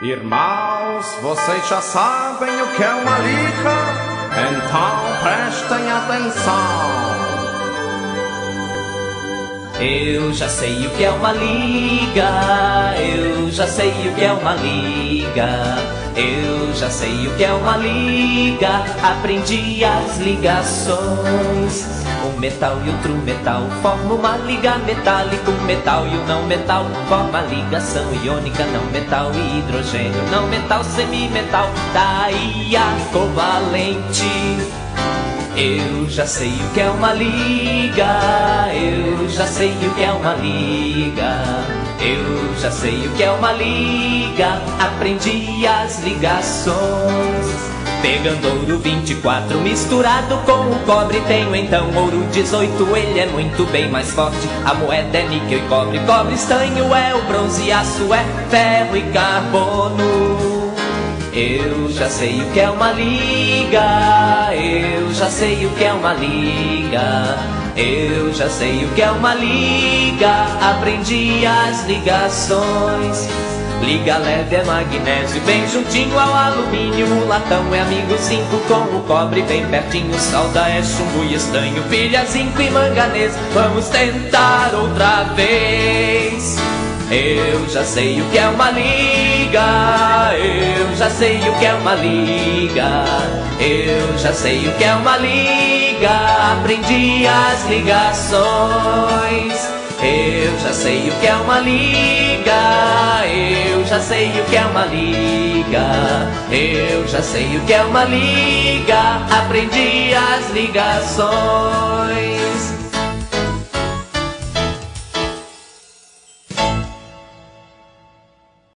Irmãos, vocês já sabem o que é uma liga, então prestem atenção. Eu já sei o que é uma liga, eu já sei o que é uma liga, eu já sei o que é uma liga, aprendi as ligações. O metal e o true metal formam uma liga metálica, o metal e o não metal formam a ligação iônica, não metal e hidrogênio, não metal, semimetal, daí a covalente. Eu já sei o que é uma liga, eu já sei o que é uma liga, eu já sei o que é uma liga, aprendi as ligações. Pegando ouro 24 misturado com o cobre, tenho então ouro 18, ele é muito bem mais forte. A moeda é níquel e cobre, cobre estanho é o bronze, aço é ferro e carbono. Eu já sei o que é uma liga, eu já sei o que é uma liga, eu já sei o que é uma liga, aprendi as ligações. Liga leve é magnésio, bem juntinho ao alumínio. O latão é amigo 5 com o cobre bem pertinho. Solda é chumbo e estanho, pilha, zinco e manganês. Vamos tentar outra vez. Eu já sei o que é uma liga, eu já sei o que é uma liga, eu já sei o que é uma liga, aprendi as ligações. Eu já sei o que é uma liga, eu já sei o que é uma liga, eu já sei o que é uma liga, aprendi as ligações.